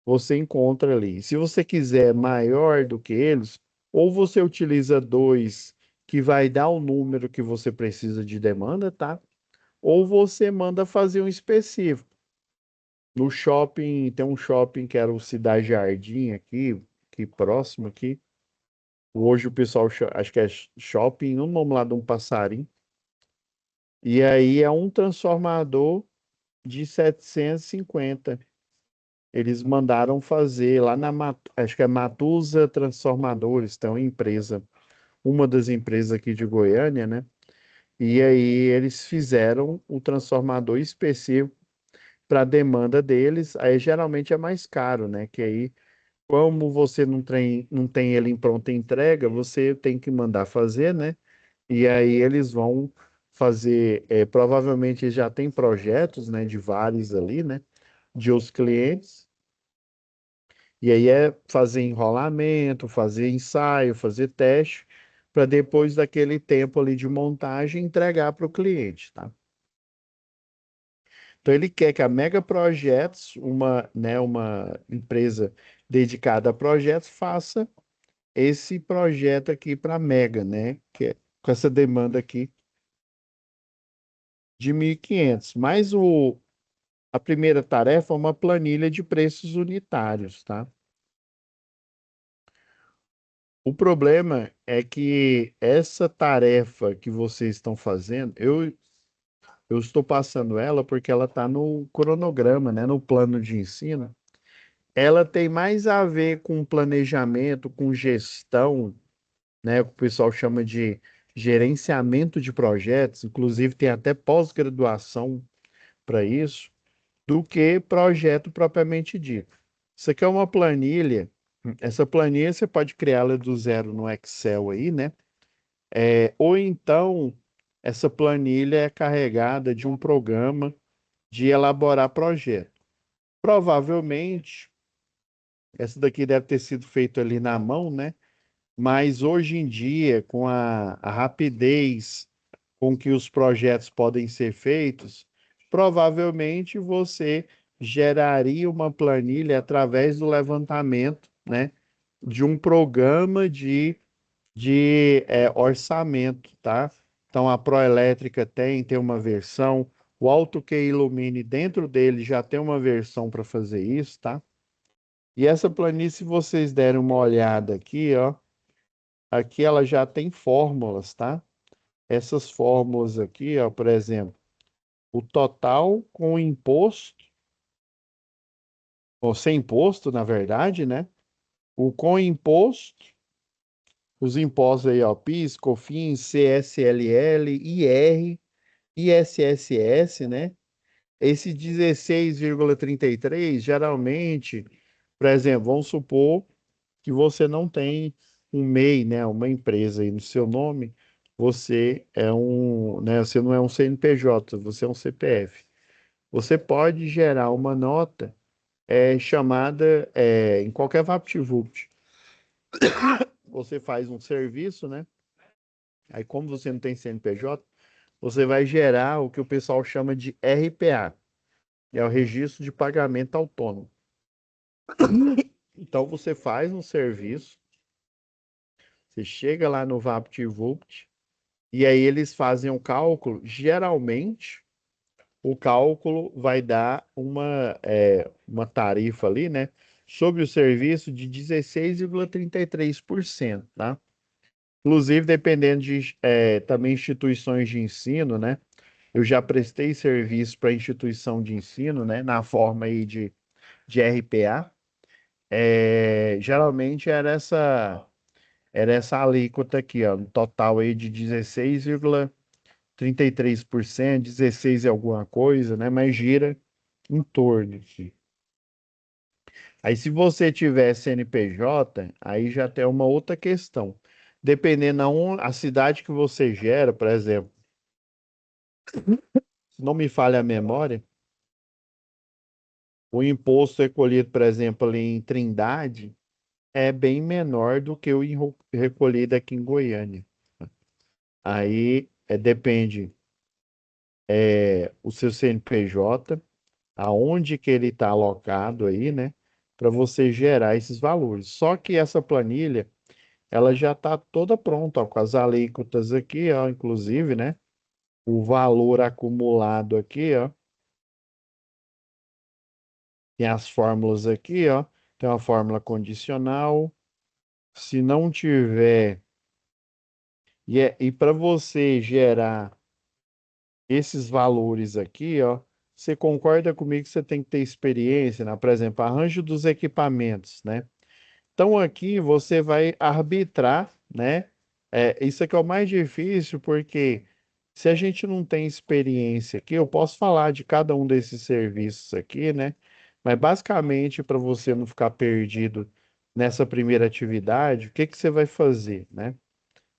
você encontra ali. Se você quiser maior do que eles, ou você utiliza dois que vai dar o número que você precisa de demanda, tá? Ou você manda fazer um específico. No shopping, tem um shopping que era o Cidade Jardim aqui próximo aqui. Hoje o pessoal acho que é shopping, o nome lá de um passarinho. E aí é um transformador de 750. Eles mandaram fazer lá acho que é Matusa Transformadores, então empresa, uma das empresas aqui de Goiânia, né? E aí eles fizeram o transformador específico para a demanda deles, aí geralmente é mais caro, né? Que aí, como você não tem ele em pronta entrega, você tem que mandar fazer, né? E aí eles vão fazer, provavelmente já tem projetos, né, de vários ali, né, de os clientes, e aí é fazer enrolamento, fazer ensaio, fazer teste, para depois daquele tempo ali de montagem entregar para o cliente, tá? Então ele quer que a Mega Projetos, uma empresa dedicada a projetos, faça esse projeto aqui para a Mega, né? Que é com essa demanda aqui de 1.500. Mas a primeira tarefa é uma planilha de preços unitários, tá? O problema é que essa tarefa que vocês estão fazendo, eu estou passando ela porque ela está no cronograma, né? No plano de ensino. Ela tem mais a ver com planejamento, com gestão, né? O que o pessoal chama de gerenciamento de projetos, inclusive tem até pós-graduação para isso, do que projeto propriamente dito. Isso aqui é uma planilha. Essa planilha você pode criá-la do zero no Excel aí, né? Ou então essa planilha é carregada de um programa de elaborar projeto. Provavelmente essa daqui deve ter sido feita ali na mão, né? Mas hoje em dia, com a rapidez com que os projetos podem ser feitos, provavelmente você geraria uma planilha através do levantamento, né, de um programa de orçamento, tá? Então a Proelétrica tem uma versão, o AutoQ Illumine dentro dele já tem uma versão para fazer isso, tá? E essa planilha, se vocês derem uma olhada aqui, ó, aqui ela já tem fórmulas, tá? Essas fórmulas aqui, ó, por exemplo, o total com imposto, ou sem imposto, na verdade, né? O com imposto, os impostos aí, ó, PIS, COFINS, CSLL, IR, ISSS, né? Esse 16,33, geralmente, por exemplo, vamos supor que você não tem um MEI, né, uma empresa aí no seu nome, você é né, você não é um CNPJ, você é um CPF. Você pode gerar uma nota chamada em qualquer VaptVupt. Você faz um serviço, né? Aí como você não tem CNPJ, você vai gerar o que o pessoal chama de RPA, é o Registro de Pagamento Autônomo. Então você faz um serviço, você chega lá no VaptVupt, e aí eles fazem um cálculo. Geralmente, o cálculo vai dar uma tarifa ali, né? Sobre o serviço de 16,33%, tá? Inclusive, dependendo de também instituições de ensino, né? Eu já prestei serviço para instituição de ensino, né? Na forma aí de RPA. Geralmente era essa alíquota aqui, ó, no total aí de 16,33%, 16 e alguma coisa, né? Mas gira em torno aqui. Aí, se você tiver CNPJ, aí já tem uma outra questão. Dependendo a cidade que você gera, por exemplo, se não me falha a memória, o imposto recolhido, por exemplo, ali em Trindade, é bem menor do que o recolhido aqui em Goiânia. Aí depende o seu CNPJ, aonde que ele está alocado aí, né? Para você gerar esses valores. Só que essa planilha, ela já está toda pronta, ó, com as alíquotas aqui, ó, inclusive, né? O valor acumulado aqui, ó. Tem as fórmulas aqui, ó. Tem uma fórmula condicional. Se não tiver, e para você gerar esses valores aqui, ó, você concorda comigo que você tem que ter experiência, né? Por exemplo, arranjo dos equipamentos, né? Então aqui você vai arbitrar, né? Isso aqui é o mais difícil porque se a gente não tem experiência aqui, eu posso falar de cada um desses serviços aqui, né? Mas basicamente para você não ficar perdido nessa primeira atividade, o que que você vai fazer, né?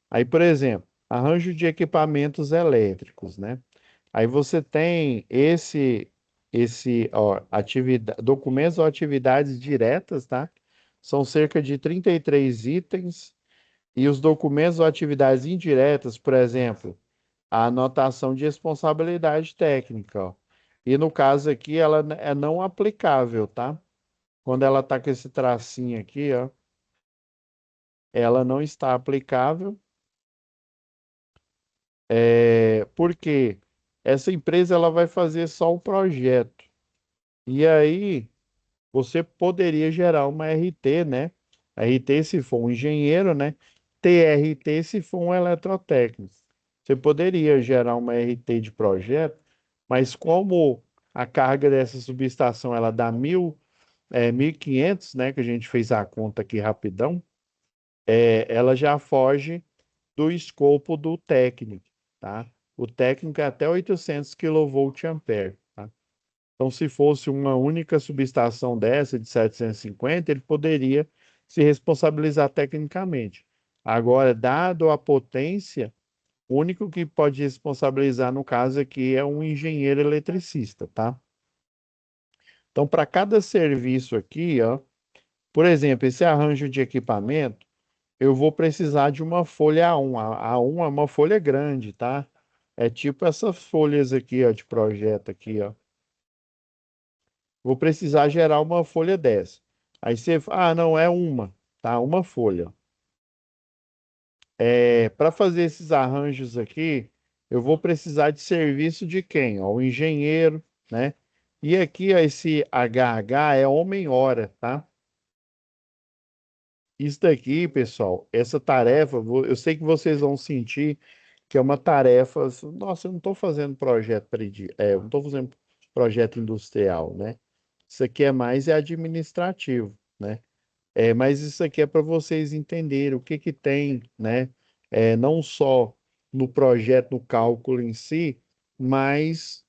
Aí, por exemplo, arranjo de equipamentos elétricos, né? Aí você tem ó, documentos ou atividades diretas, tá? São cerca de 33 itens. E os documentos ou atividades indiretas, por exemplo, a anotação de responsabilidade técnica, ó. E no caso aqui, ela é não aplicável, tá? Quando ela tá com esse tracinho aqui, ó, ela não está aplicável. Porque essa empresa ela vai fazer só o projeto. E aí você poderia gerar uma RT, né? RT se for um engenheiro, né? TRT se for um eletrotécnico. Você poderia gerar uma RT de projeto, mas como a carga dessa subestação ela dá 1.500, né? Que a gente fez a conta aqui rapidão, ela já foge do escopo do técnico, tá? O técnico é até 800 kVA, tá? Então, se fosse uma única subestação dessa de 750, ele poderia se responsabilizar tecnicamente. Agora, dado a potência, o único que pode responsabilizar no caso aqui é um engenheiro eletricista, tá? Então, para cada serviço aqui, ó, por exemplo, esse arranjo de equipamento, eu vou precisar de uma folha A1. A A1 é uma folha grande, tá? É tipo essas folhas aqui, ó, de projeto aqui, ó. Vou precisar gerar uma folha dessa. Aí você, não, é uma, tá? Uma folha. Para fazer esses arranjos aqui, eu vou precisar de serviço de quem? Ó, o engenheiro, né? E aqui, ó, esse HH é homem-hora, tá? Isso daqui, pessoal, essa tarefa, eu sei que vocês vão sentir que é uma tarefa. Nossa, eu não estou fazendo projeto eu não estou fazendo projeto industrial, né? Isso aqui é mais administrativo, né? Mas isso aqui é para vocês entenderem o que que tem, né? Não só no projeto, no cálculo em si, mas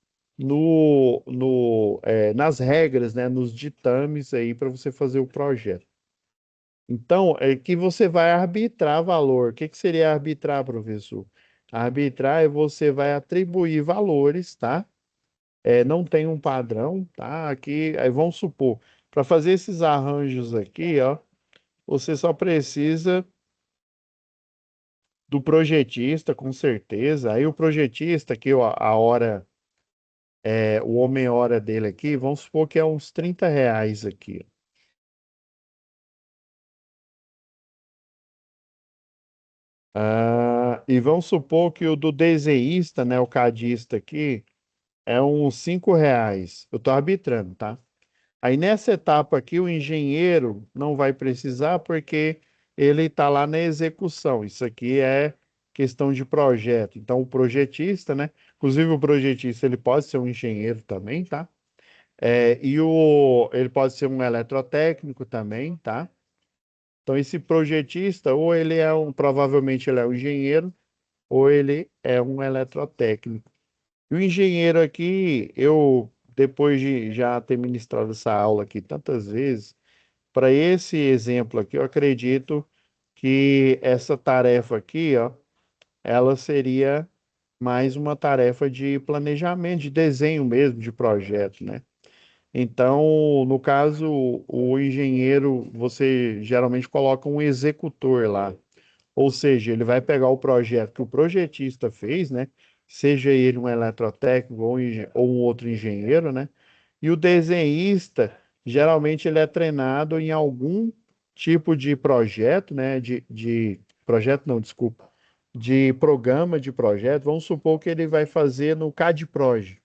nas regras, né? Nos ditames aí para você fazer o projeto. Então, é que você vai arbitrar valor. O que que seria arbitrar, professor? Arbitrar é você vai atribuir valores, tá? Não tem um padrão, tá? Aqui, aí vamos supor, para fazer esses arranjos aqui, ó, você só precisa Do projetista, com certeza. Aí o projetista, que a hora, o homem-hora dele aqui, vamos supor que é uns R$ 30 aqui. E vamos supor que o do desenhista, né, o cadista aqui, é uns R$ 5. Eu estou arbitrando, tá? Aí nessa etapa aqui, o engenheiro não vai precisar porque ele está lá na execução. Isso aqui é questão de projeto. Então, o projetista, né? Inclusive, o projetista ele pode ser um engenheiro também, tá? Ele pode ser um eletrotécnico também, tá? Então, esse projetista, ou ele é provavelmente ele é um engenheiro, ou ele é um eletrotécnico. E o engenheiro aqui, depois de já ter ministrado essa aula aqui tantas vezes, para esse exemplo aqui, eu acredito que essa tarefa aqui, ó, ela seria mais uma tarefa de planejamento, de desenho mesmo, de projeto, né? Então, no caso, o engenheiro, você geralmente coloca um executor lá. Ou seja, ele vai pegar o projeto que o projetista fez, né? Seja ele um eletrotécnico ou um outro engenheiro, né? E o desenhista, geralmente ele é treinado em algum tipo de projeto, né? Projeto não, desculpa. De programa de projeto. Vamos supor que ele vai fazer no CAD-Proj.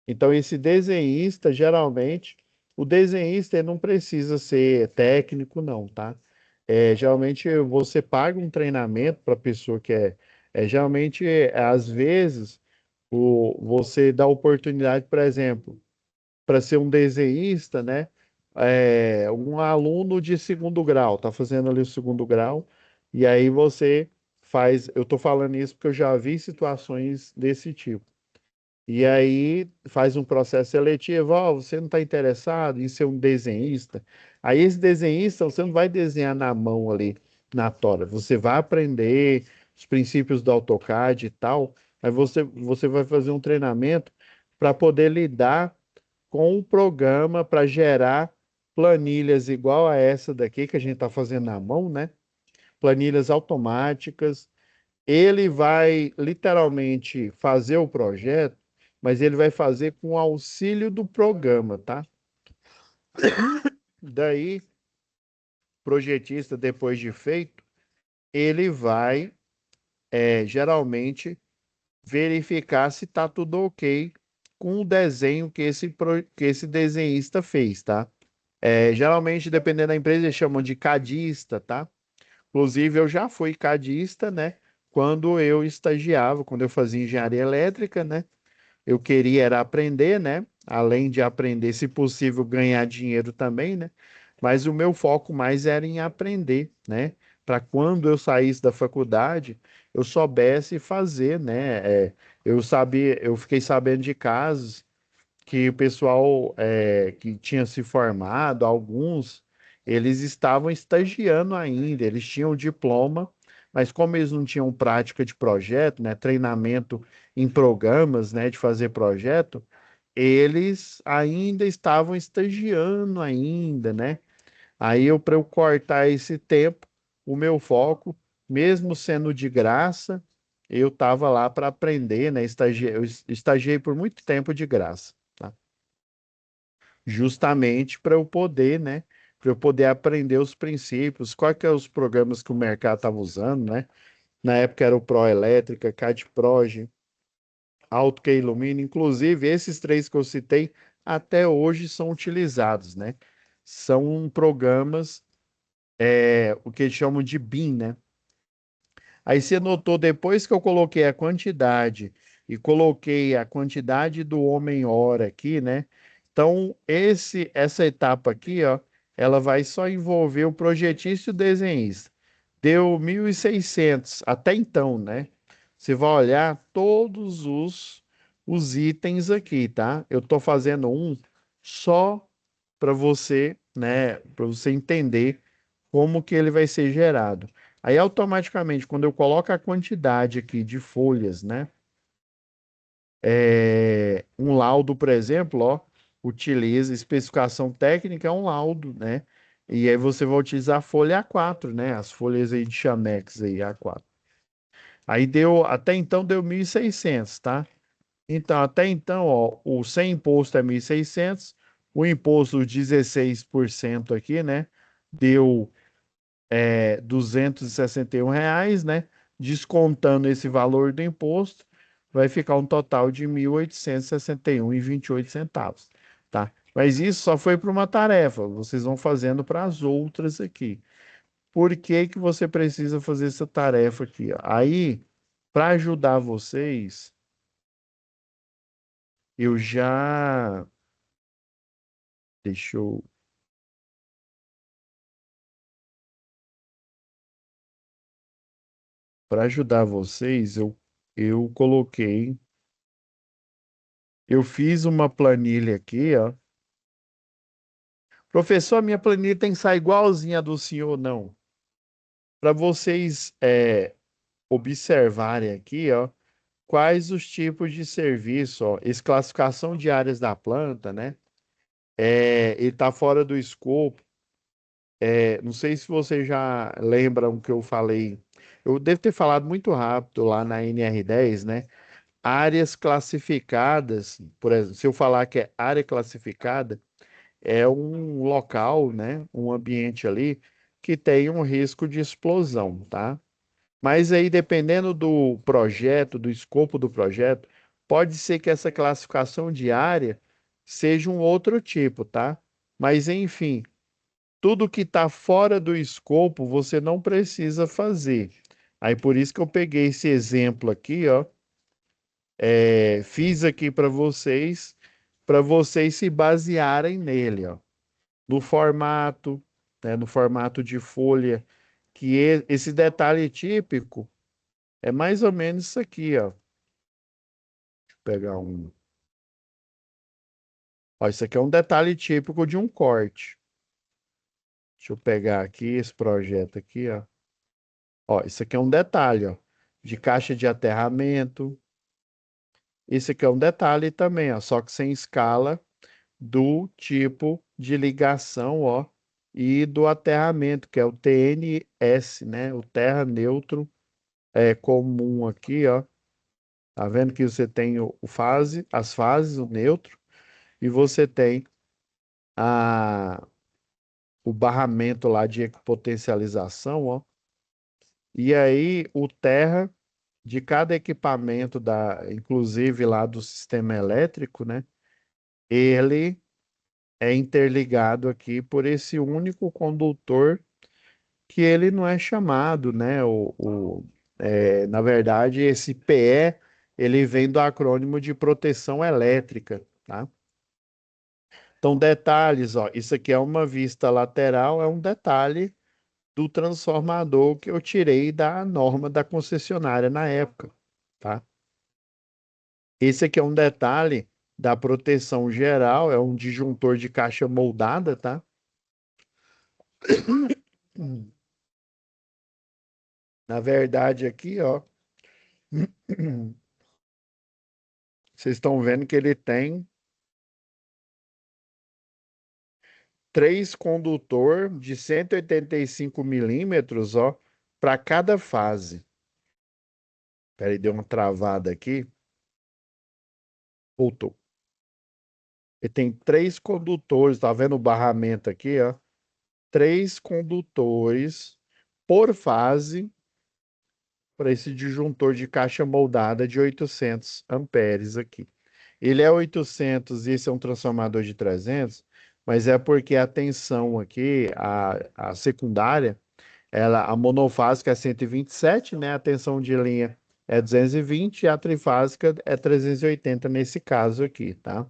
Então, esse desenhista, geralmente, o desenhista ele não precisa ser técnico, não, tá? Geralmente você paga um treinamento para a pessoa que geralmente, às vezes, você dá oportunidade, por exemplo, para ser um desenhista, né? Um aluno de segundo grau, tá fazendo ali o segundo grau, e aí você faz. Eu tô falando isso porque eu já vi situações desse tipo. E aí faz um processo seletivo, ó, você não está interessado em ser um desenhista? Aí esse desenhista, você não vai desenhar na mão ali, na tora, você vai aprender os princípios do AutoCAD e tal, aí você vai fazer um treinamento para poder lidar com o programa para gerar planilhas igual a essa daqui que a gente está fazendo na mão, né? Planilhas automáticas, ele vai literalmente fazer o projeto, mas ele vai fazer com auxílio do programa, tá? Daí, o projetista, depois de feito, ele vai geralmente verificar se está tudo ok com o desenho que esse desenhista fez, tá? Geralmente, dependendo da empresa, eles chamam de cadista, tá? Inclusive, eu já fui cadista, né? Quando eu estagiava, quando eu fazia engenharia elétrica, né? Eu queria era aprender, né? Além de aprender, se possível, ganhar dinheiro também, né? Mas o meu foco mais era em aprender, né? Para quando eu saísse da faculdade, eu soubesse fazer, né? Eu fiquei sabendo de casos que o pessoal que tinha se formado, alguns, eles estavam estagiando ainda, eles tinham diploma, mas como eles não tinham prática de projeto, né, treinamento em programas, né, de fazer projeto, eles ainda estavam estagiando ainda, né? Aí para eu cortar esse tempo, o meu foco, mesmo sendo de graça, eu estava lá para aprender, né? Eu estagiei por muito tempo de graça, tá? Justamente para eu poder, né? Para eu poder aprender os princípios, quais que é os programas que o mercado estava usando, né? Na época era o Pro Elétrica, CAD-Proj, AutoCAD Illumina, inclusive esses três que eu citei até hoje são utilizados, né? São programas, o que eles chamam de BIM, né? Aí você notou, depois que eu coloquei a quantidade e coloquei a quantidade do homem-hora aqui, né? Então, essa etapa aqui, ó, ela vai só envolver o projetista e o desenhista. Deu 1.600 até então, né? Você vai olhar todos os itens aqui, tá? Eu tô fazendo um só para você, né? Para você entender como que ele vai ser gerado. Aí, automaticamente, quando eu coloco a quantidade aqui de folhas, né? Um laudo, por exemplo, ó, utiliza especificação técnica, é um laudo, né? E aí você vai utilizar a folha A4, né? As folhas aí de Chamex aí, A4. Aí deu, até então deu 1.600, tá? Então, até então, ó, o sem imposto é 1.600, o imposto 16% aqui, né? Deu R$ 261, né? Descontando esse valor do imposto, vai ficar um total de 1.861,28 centavos, tá? Mas isso só foi para uma tarefa, vocês vão fazendo para as outras aqui. Por que que você precisa fazer essa tarefa aqui, ó? Aí, para ajudar vocês, eu já. Deixa eu. Para ajudar vocês, eu coloquei. Eu fiz uma planilha aqui, ó. Professor, a minha planilha tem que sair igualzinha a do senhor, não. Para vocês observarem aqui, ó, quais os tipos de serviço, ó, essa classificação de áreas da planta, né? Ele está fora do escopo. Não sei se vocês já lembram que eu falei. Eu devo ter falado muito rápido lá na NR10, né? Áreas classificadas, por exemplo, se eu falar que é área classificada, é um local, né? Um ambiente ali que tem um risco de explosão, tá? Mas aí, dependendo do projeto, do escopo do projeto, pode ser que essa classificação de área seja um outro tipo, tá? Mas, enfim, tudo que está fora do escopo você não precisa fazer. Aí, por isso que eu peguei esse exemplo aqui, ó, fiz aqui para vocês se basearem nele, ó, no formato, né, no formato de folha, que esse detalhe típico é mais ou menos isso aqui, ó. Deixa eu pegar um. Ó, isso aqui é um detalhe típico de um corte. Deixa eu pegar aqui esse projeto aqui, ó. Ó, isso aqui é um detalhe, ó, de caixa de aterramento. Esse aqui é um detalhe também, ó, só que sem escala do tipo de ligação, ó, e do aterramento, que é o TNS, né? O terra neutro comum aqui, ó. Tá vendo que você tem as fases, o neutro, e você tem a, o barramento lá de potencialização, ó. E aí o terra de cada equipamento inclusive lá do sistema elétrico, né? Ele é interligado aqui por esse único condutor que ele não é chamado, né? Na verdade, esse PE, ele vem do acrônimo de proteção elétrica, tá? Então, detalhes, ó, isso aqui é uma vista lateral, é um detalhe do transformador que eu tirei da norma da concessionária na época, tá? Esse aqui é um detalhe da proteção geral, é um disjuntor de caixa moldada, tá? Na verdade, aqui, ó, vocês estão vendo que ele tem três condutor de 185 milímetros, ó, para cada fase. Peraí, deu uma travada aqui. Voltou. Ele tem três condutores, tá vendo o barramento aqui, ó? Três condutores por fase para esse disjuntor de caixa moldada de 800 amperes aqui. Ele é 800 e esse é um transformador de 300, mas é porque a tensão aqui, a secundária, a monofásica é 127, né? A tensão de linha é 220 e a trifásica é 380 nesse caso aqui, tá?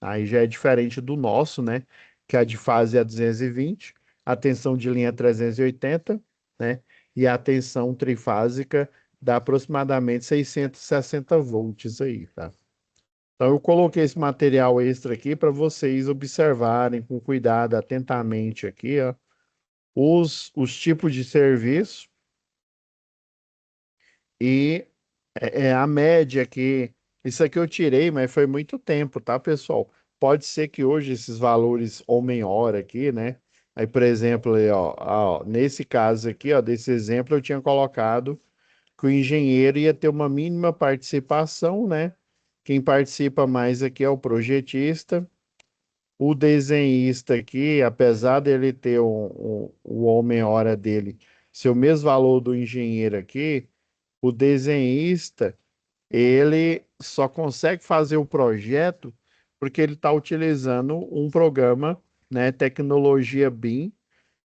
Aí já é diferente do nosso, né? Que a de fase é 220, a tensão de linha é 380, né? E a tensão trifásica dá aproximadamente 660 volts aí, tá? Então eu coloquei esse material extra aqui para vocês observarem com cuidado, atentamente aqui, ó, os tipos de serviço e a média aqui. Isso aqui eu tirei, mas foi muito tempo, tá, pessoal? Pode ser que hoje esses valores homem-hora aqui, né? Aí, por exemplo, aí, ó, nesse caso aqui, ó, desse exemplo, eu tinha colocado que o engenheiro ia ter uma mínima participação, né? Quem participa mais aqui é o projetista. O desenhista aqui, apesar dele ter o homem-hora dele ser o mesmo valor do engenheiro aqui, o desenhista, ele só consegue fazer o projeto porque ele está utilizando um programa, né, tecnologia BIM,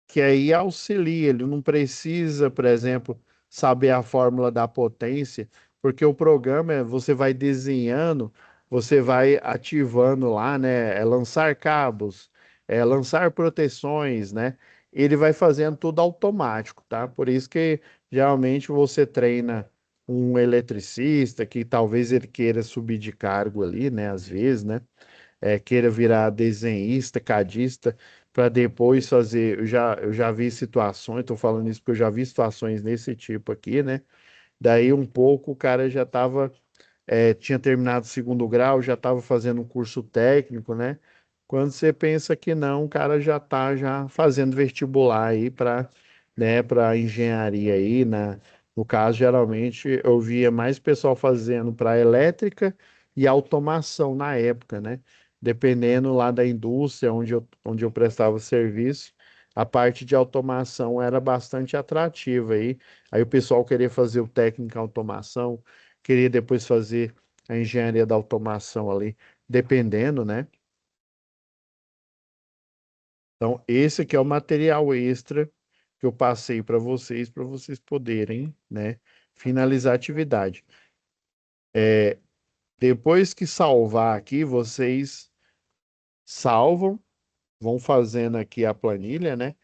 que aí auxilia, ele não precisa, por exemplo, saber a fórmula da potência, porque o programa você vai desenhando, você vai ativando lá, né? É lançar cabos, é lançar proteções, né? Ele vai fazendo tudo automático, tá? Por isso que geralmente você treina um eletricista que talvez ele queira subir de cargo ali, né? Às vezes, né? Queira virar desenhista, cadista, para depois fazer. Eu já vi situações, estou falando isso porque eu já vi situações desse tipo aqui, né? Daí um pouco o cara já estava, tinha terminado o segundo grau, já estava fazendo um curso técnico, né? Quando você pensa que não, o cara já está já fazendo vestibular aí para, né, para engenharia aí, no caso, geralmente eu via mais pessoal fazendo para elétrica e automação na época, né? Dependendo lá da indústria onde eu prestava serviço, a parte de automação era bastante atrativa aí. Aí o pessoal queria fazer o técnico em automação, queria depois fazer a engenharia da automação ali, dependendo, né? Então, esse aqui é o material extra que eu passei para vocês poderem, né, finalizar a atividade. Depois que salvar aqui, vocês salvam, vão fazendo aqui a planilha, né?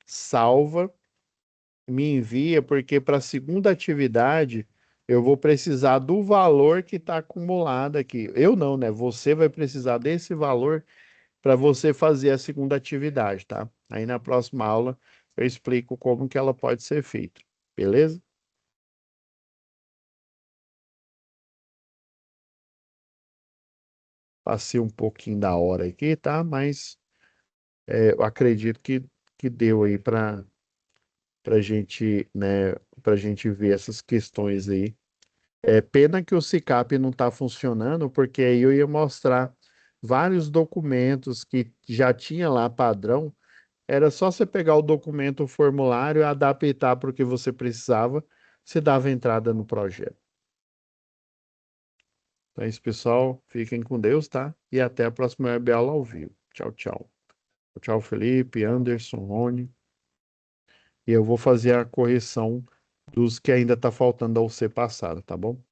Salva, me envia, porque para a segunda atividade eu vou precisar do valor que está acumulado aqui. Eu não, né? Você vai precisar desse valor para você fazer a segunda atividade, tá? Aí na próxima aula eu explico como que ela pode ser feita, beleza? Passei um pouquinho da hora aqui, tá? Mas eu acredito que deu aí para gente, né, para gente ver essas questões aí. É pena que o SICAP não está funcionando, porque aí eu ia mostrar vários documentos que já tinha lá padrão. Era só você pegar o documento, o formulário, e adaptar para o que você precisava, você dava entrada no projeto. Então é isso, pessoal. Fiquem com Deus, tá? E até a próxima web aula ao vivo. Tchau, tchau. Tchau, Felipe, Anderson, Rony. E eu vou fazer a correção dos que ainda está faltando ao ser passado, tá bom?